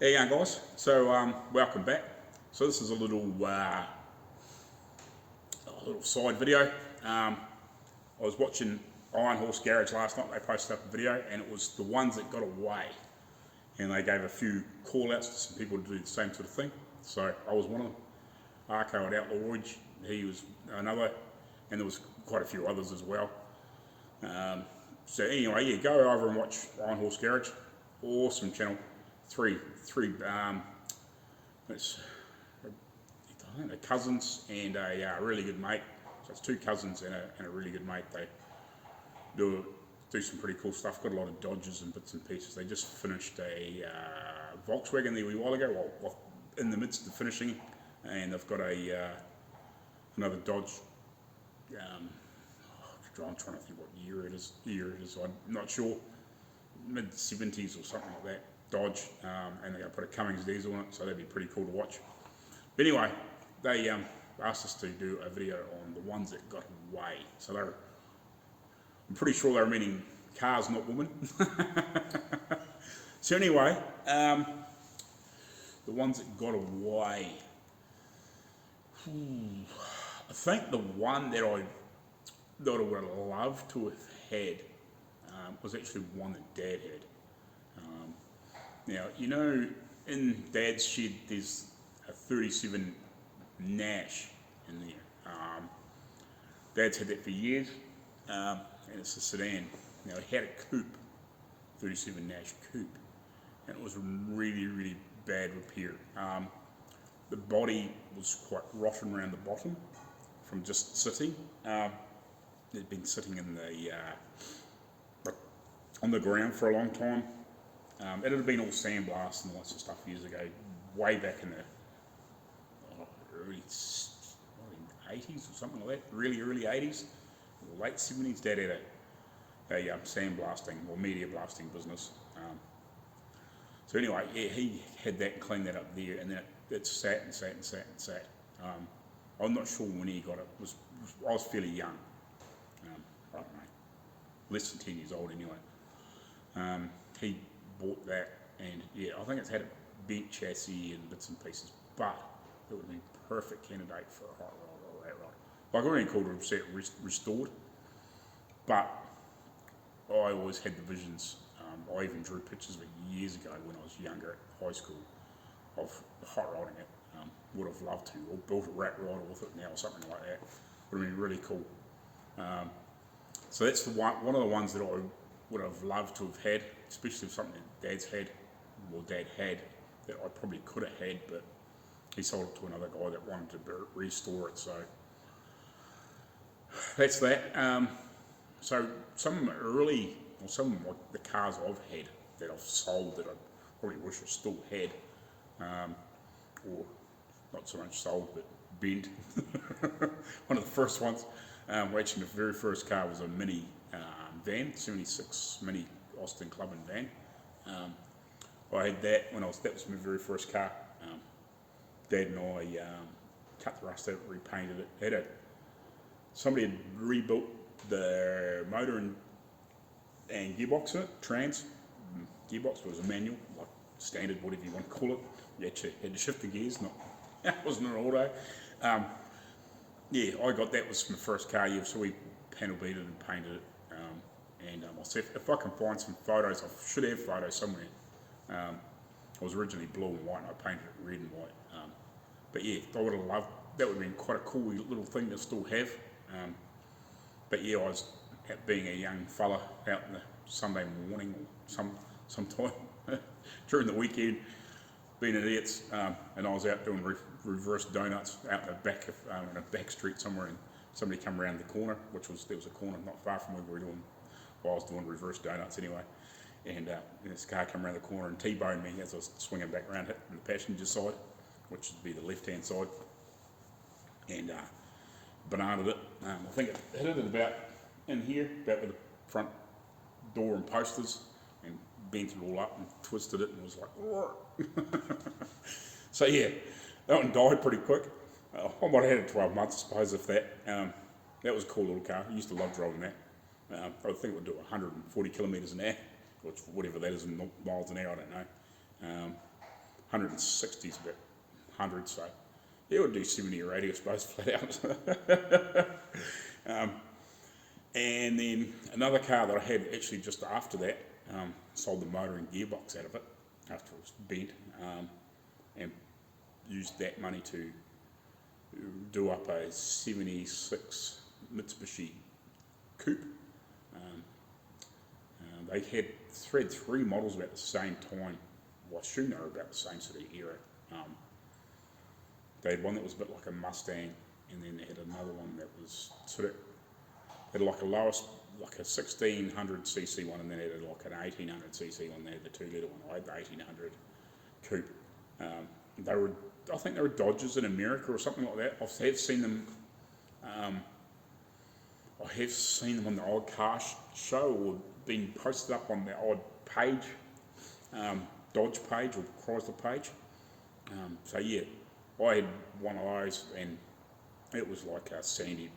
How you going, guys? So welcome back. So this is a little side video. I was watching Horse Garage last night. They posted up a video, and it was the ones that got away, and they gave a few call outs to some people to do the same sort of thing. So I was one of them. Arco at Outlaw, he was another, and there was quite a few others as well. So anyway, yeah, go over and watch Horse Garage. Awesome channel. Three it's, I think they're cousins and a really good mate. So it's two cousins and a really good mate. They do some pretty cool stuff. Got a lot of Dodges and bits and pieces. They just finished a Volkswagen there a while ago, well, in the midst of finishing, and they've got another Dodge. I'm trying to think what year it is. I'm not sure. Mid 70s or something like that. Dodge, and they're going to put a Cummins diesel on it, so that'd be pretty cool to watch. But anyway, they asked us to do a video on the ones that got away. So I'm pretty sure they're meaning cars, not women. So anyway, the ones that got away. I think the one that I would have loved to have had was actually one that Dad had. Now, you know, in Dad's shed there's a 37 Nash in there. Dad's had that for years, and it's a sedan. Now, it had a coupe, 37 Nash coupe, and it was really, really bad repair. The body was quite rotten around the bottom from just sitting. It'd been sitting in on the ground for a long time. It had been all sandblasted and all that sort of stuff years ago, way back in the early 80s or something like that, really early 80s, late 70s. Dad had a sandblasting or media blasting business. So anyway, yeah, he had that and cleaned that up there, and then it sat and sat and sat and sat. I'm not sure when he got it. I was fairly young. I don't know, less than 10 years old anyway. He bought that, and yeah, I think it's had a bent chassis and bits and pieces, but it would have been perfect candidate for a hot rod or that rod. Like, I wouldn't call it set restored, but I always had the visions. I even drew pictures of it years ago when I was younger at high school of hot rodding it. Would have loved to, or built a rat rod with it now or something like that. Would have been really cool. So that's one of the ones that I would have loved to have had, especially something that Dad had, that I probably could have had, but he sold it to another guy that wanted to restore it. So that's that. So some of the cars I've had that I've sold that I probably wish I still had, or not so much sold but bent. One of the first ones, actually the very first car was a mini van, 76 mini Austin Club and van. I had that that was my very first car. Dad and I cut the rust out, repainted it. Somebody had rebuilt the motor and gearbox in it, trans. Gearbox was a manual, like standard, whatever you want to call it. You actually had to shift the gears, it wasn't an auto. Yeah, I got that, was my first car, yeah, so we panel beated and painted it. And I'll see if I can find some photos. I should have photos somewhere. It was originally blue and white, and I painted it red and white. But yeah, I would have loved, that would have been quite a cool little thing to still have. But yeah, I was being a young fella out in the Sunday morning or sometime during the weekend, being idiots, and I was out doing reverse donuts out in the back of in a back street somewhere, and somebody come around the corner, there was a corner not far from where we were doing. Well, I was doing reverse donuts anyway, and this car came around the corner and T-boned me as I was swinging back around, hitting the passenger side, which would be the left-hand side, and bananaed it. I think it hit it about in here, about with the front door and posters, and bent it all up and twisted it, and was like, so yeah, that one died pretty quick. I might have had it 12 months, I suppose, if that. That was a cool little car. I used to love driving that. I think it would do 140 kilometres an hour, which whatever that is in miles an hour, I don't know. 160's about 100, so yeah, it would do 70 or 80, I suppose, flat out. And then another car that I had actually just after that, sold the motor and gearbox out of it after it was bent, and used that money to do up a 76 Mitsubishi coupe. They had three models about the same time. Well, I assume they were about the same sort of era. They had one that was a bit like a Mustang, and then they had another one that was sort of, they had like a 1600cc one, and then they had like an 1800cc one. They had the 2 litre one. I had the 1800 coupe. I think they were Dodges in America or something like that. I have seen them. I have seen them on the odd car show, or been posted up on the odd page, Dodge page or Chrysler page. So yeah, I had one of those, and it was like a sandy,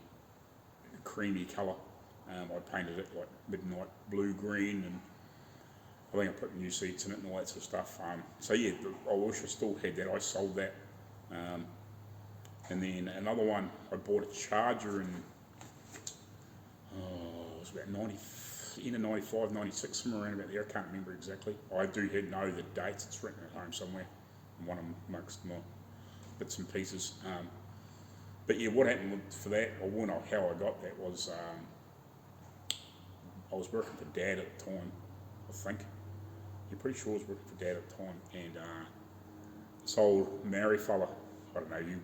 creamy colour. I painted it like midnight blue green, and I think I put new seats in it and all that sort of stuff. So yeah, I wish I still had that. I sold that. And then another one, I bought a Charger in, it was about 90, end of 95, 96, somewhere around about there. I can't remember exactly. I do know the dates. It's written at home somewhere, in one amongst my bits and pieces. But yeah, what happened for that, I won't know how I got that, was I was working for Dad at the time, I think. You're pretty sure I was working for Dad at the time, and this old Maori fella, I don't know, he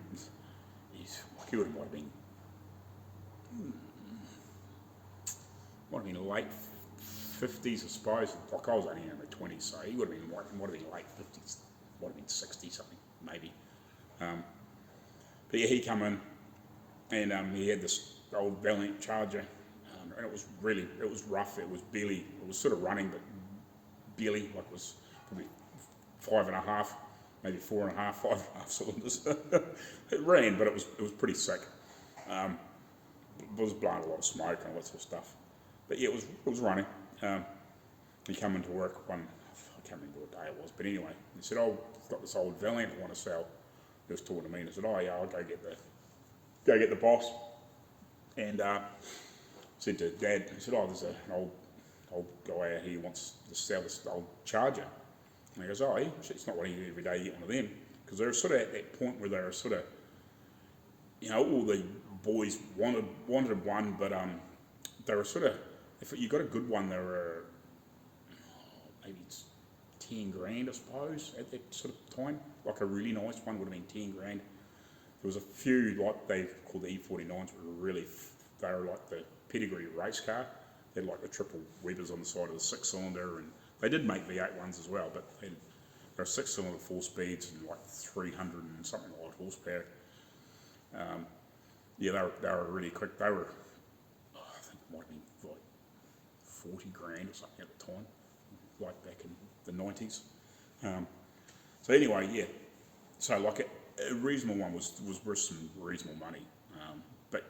might have been late 50s, I suppose. Like, I was only in my 20s, so he might have been late 50s, might have been 60 something, maybe. But yeah, he come in, and he had this old Valiant Charger, and it was rough. It was sort of running, but barely, like it was probably 5.5, maybe 4.5, 5.5 cylinders. It ran, but it was pretty sick. It was blowing a lot of smoke and all that sort of stuff. But yeah, it was running. He come into work one, I can't remember what day it was, but anyway, he said, "Oh, I've got this old Valiant I want to sell." He was talking to me, and I said, "Oh yeah, I'll go get the boss." And said to Dad, he said, "Oh, there's an old guy out here who wants to sell this old Charger." And he goes, "Oh, yeah, it's not what you do every day, you get one of them." Because they were sort of at that point where they were sort of, all the boys wanted one, but they were sort of, if you got a good one, they were maybe it's 10 grand, I suppose, at that sort of time. Like a really nice one would have been 10 grand. There was a few, like they called the E49s, they were like the pedigree race car. They had like the triple Webers on the side of the 6-cylinder, and they did make V8 ones as well, but they were 6-cylinder 4 speeds and like 300 and something odd horsepower. Yeah, they were really quick. They were, I think it might have been like 40 grand or something at the time, like back in the 90s. So anyway, yeah. So like a reasonable one was worth some reasonable money. But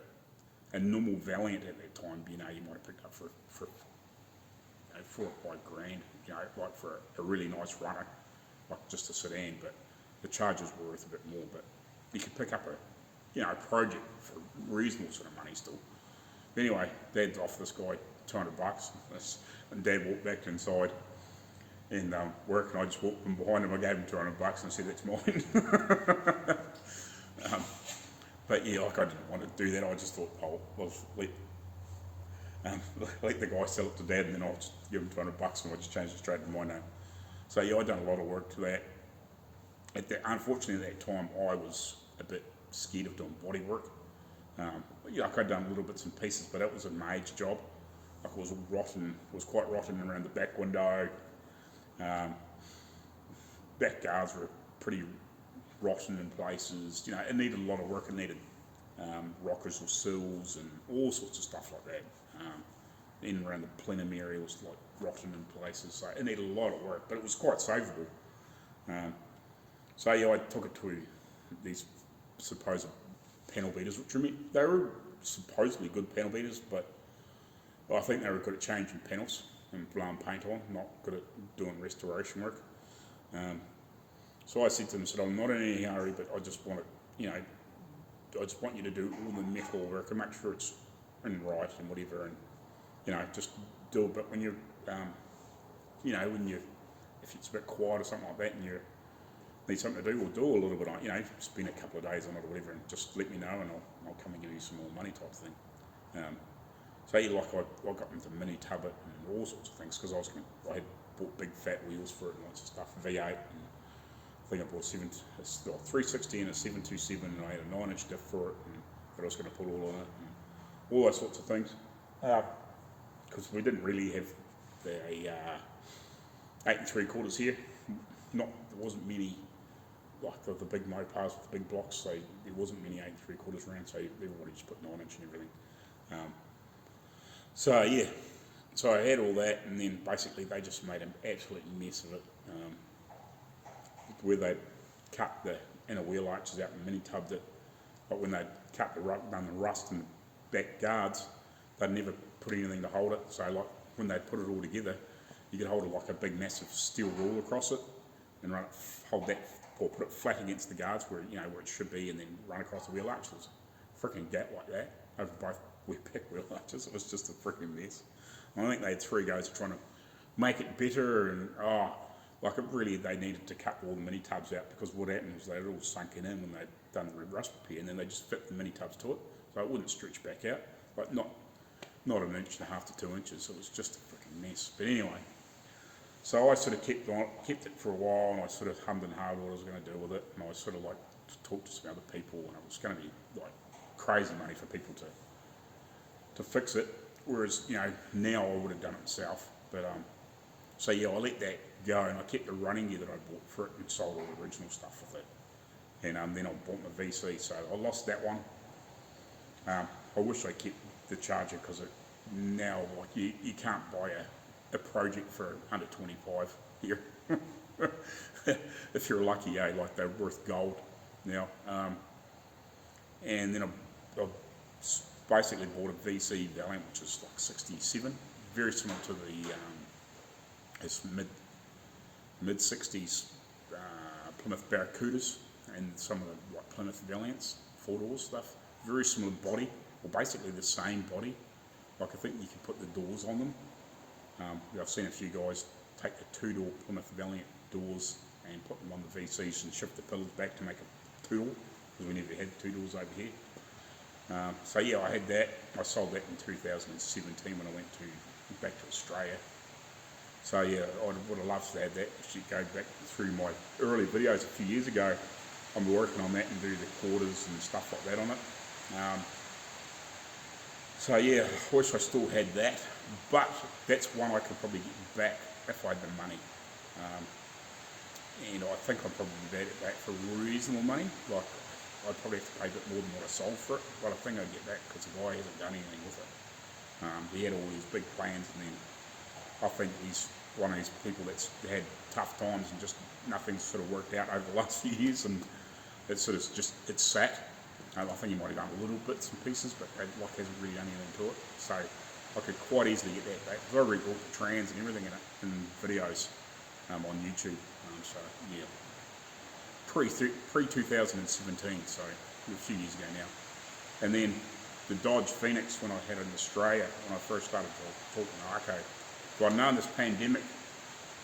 a normal Valiant at that time, you might have picked up for 4 or 5 grand, like for a really nice runner, like just a sedan. But the Chargers were worth a bit more. But you could pick up a project for reasonable sort of money still. But anyway, Dad offered this guy $200, and Dad walked back inside and work, and I just walked from behind him. I gave him $200 and I said, "That's mine." But yeah, like I didn't want to do that. I just thought, well, let the guy sell it to Dad, and then I'll just give him $200 and I'll just change it straight to my name. So yeah, I'd done a lot of work to that. Unfortunately, at that time, I was a bit scared of doing body work. Like I'd done little bits and pieces, but it was a major job. Like it was rotten. It was quite rotten around the back window. Back guards were pretty rotten in places. It needed a lot of work. It needed rockers or sills and all sorts of stuff like that. In and around the plenum area was like rotten in places. So it needed a lot of work, but it was quite savable. So yeah, I took it to these supposed panel beaters, which they were supposedly good panel beaters, but I think they were good at changing panels and blowing paint on, not good at doing restoration work. So I said to him, I'm not in any hurry, but I just want to, I just want you to do all the metal work and make sure it's in right and whatever, and just do a bit when you're, if it's a bit quiet or something like that, and you need something to do, we'll do a little bit on, spend a couple of days on it or whatever, and just let me know, and I'll come and give you some more money type thing. So I got them to mini tub it and all sorts of things because I had bought big fat wheels for it and lots of stuff, V8, and I think I bought 360 and a 727, and I had a 9-inch diff for it, and that I was going to put all on it, and all those sorts of things. Because we didn't really have the 8 3/4 here. There wasn't many, like the big Mopars with the big blocks, so there wasn't many 8 3/4 around, so everybody just put 9-inch and everything. So I had all that, and then basically they just made an absolute mess of it, where they cut the inner wheel arches out and mini tubbed it. But when they cut done the rust in the back guards, they'd never put anything to hold it. So like when they put it all together, you could hold it like a big massive steel rule across it and hold that, or put it flat against the guards where where it should be, and then run across the wheel arches. Freaking gap like that over both back wheel arches. It was just a freaking mess. I think they had 3 goes trying to make it better, and they needed to cut all the mini tubs out, because what happened was they'd all sunken in when they'd done the rust repair, and then they just fit the mini tubs to it, so it wouldn't stretch back out, like not 1.5 inches to 2 inches. It was just a freaking mess. But anyway, so I sort of kept it for a while, and I sort of hummed and hawed what I was going to do with it, and I sort of like talked to some other people, and it was going to be like crazy money for people to fix it, whereas now I would have done it myself. But I let that go, and I kept the running gear that I bought for it and sold all the original stuff with it, and then I bought my VC, so I lost that one. I wish I kept the charger, because now like you can't buy a project for under 25 here. If you're lucky, like they're worth gold now. And then I basically bought a VC Valiant, which is like 67, very similar to the it's mid 60s Plymouth Barracudas and some of the like Plymouth Valiants, 4-door stuff. Very similar body, or basically the same body. Like I think you can put the doors on them. I've seen a few guys take the 2-door Plymouth Valiant doors and put them on the VCs and shift the pillars back to make a 2-door, because we never had 2 doors over here. I had that. I sold that in 2017 when I went back to Australia. So I would have loved to have that. If you go back through my early videos a few years ago, I'm working on that and do the quarters and stuff like that on it. I wish I still had that, but that's one I could probably get back if I had the money. And I think I'd probably get it back for reasonable money. Like I'd probably have to pay a bit more than what I sold for it, but I think I'd get back, because the guy hasn't done anything with it. He had all these big plans, and then I think he's one of these people that's had tough times and just nothing's sort of worked out over the last few years, and it's sort of it's sat. I think he might have done a little bits and pieces, but hasn't really done anything to it. So I could quite easily get that back, because I already bought the trans and everything in videos on YouTube. Pre-2017, so a few years ago now. And then the Dodge Phoenix, when I had it in Australia, when I first started talking to Arco, if I'd known this pandemic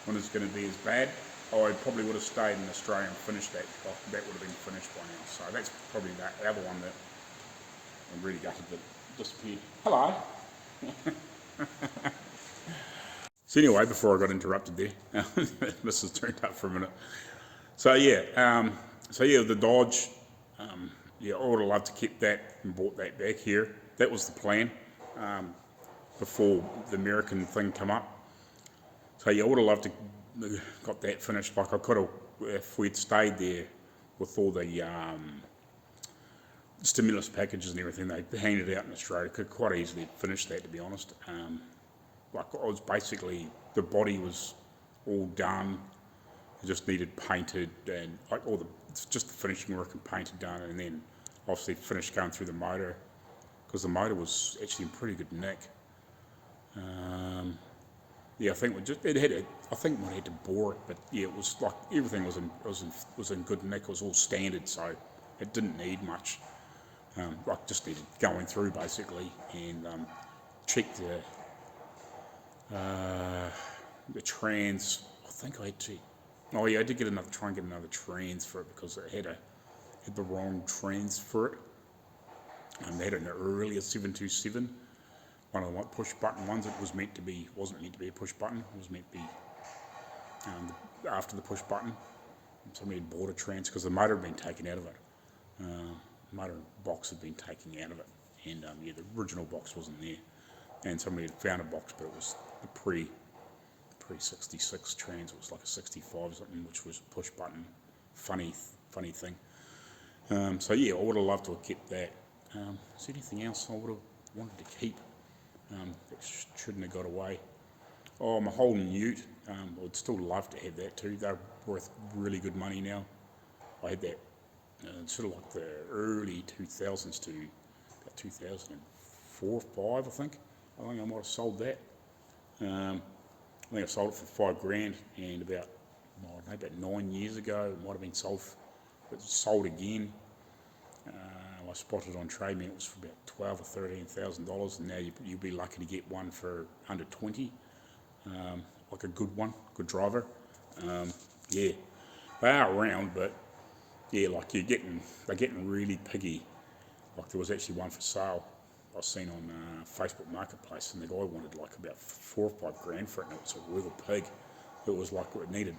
when it's going to be as bad, I probably would have stayed in Australia and finished that. That would have been finished by now. So that's probably the other one that I'm really gutted that disappeared. Hello. So anyway, before I got interrupted there, this has turned up for a minute. The Dodge, I would have loved to keep that and bought that back here. That was the plan before the American thing come up. So I would have loved to got that finished. Like I could have, if we'd stayed there with all the stimulus packages and everything they handed out in Australia, could quite easily finish that, to be honest. Like I was basically, the body was all done. It just needed painted and like just the finishing work and painted done, and then obviously finished going through the motor, because the motor was actually in pretty good nick. Yeah, I think I think we had to bore it, but yeah, it was like everything was in good nick. It was all standard, so it didn't need much. Like just needed going through basically and check the trans. I think I had to. Oh yeah, I did try and get another trans for it because it had the wrong trans for it. They had an earlier 727, one of the push button ones. It wasn't meant to be a push button. It was meant to be after the push button. Somebody had bought a trans because the motor had been taken out of it. Motor box had been taken out of it, and yeah, the original box wasn't there. And somebody had found a box, but it was the pre 66 trans. It was like a 65 or something, which was push button. Funny thing. So yeah, I would have loved to have kept that. Is there anything else I would have wanted to keep that shouldn't have got away? Oh, my whole Ute. I'd still love to have that too. They're worth really good money now. I had that sort of like the early 2000s to about 2004, 5, I think. I think I might have sold that. I think I sold it for $5,000, and about 9 years ago, it might have been sold again. I spotted it on Trade Me. It was for about $12,000 or $13,000, and now you'd be lucky to get one for under 20. Like a good one, good driver. Yeah, they are around, but yeah, like they're getting really piggy. Like there was actually one for sale I seen on Facebook Marketplace, and the guy wanted like about $4,000 or $5,000 for it, and it was a real pig. It was like it needed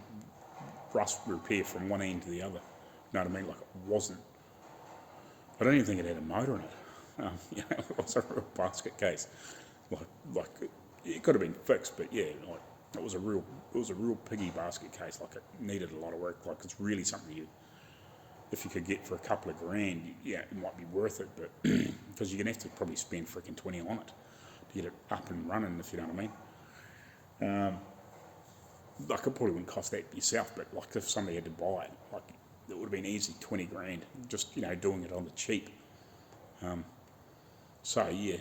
rust repair from one end to the other. You know what I mean? Like it wasn't. I don't even think it had a motor in it. You know, it was a real basket case. Like it could have been fixed, but yeah, like it was a real piggy basket case. Like it needed a lot of work. Like it's really something if you could get for a couple of grand, yeah, it might be worth it, but because you're gonna have to probably spend freaking 20 on it to get it up and running, if you know what I mean. Like it probably wouldn't cost that yourself, but like if somebody had to buy it, like it would have been easy 20 grand, just doing it on the cheap. So yeah,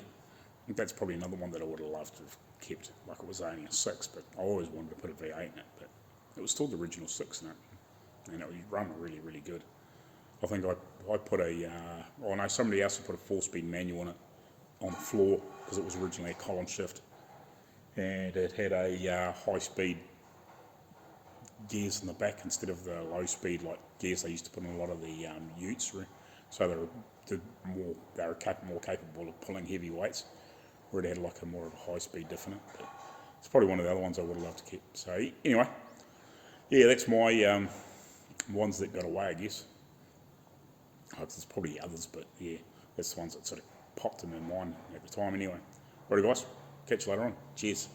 that's probably another one that I would have loved to have kept. Like it was only a 6, but I always wanted to put a V8 in it, but it was still the original 6 in it, and it would run really, really good. I think I put somebody else had put a 4-speed manual on it on the floor because it was originally a column shift, and it had a high-speed gears in the back instead of the low-speed like gears they used to put in a lot of the Utes, so they were more capable of pulling heavy weights, where it had like a more of a high-speed diff in it. But it's probably one of the other ones I would have loved to keep. So anyway, yeah, that's my ones that got away, I guess. There's probably others, but yeah, that's the ones that sort of popped in my mind at the time anyway. Alright guys, catch you later on. Cheers.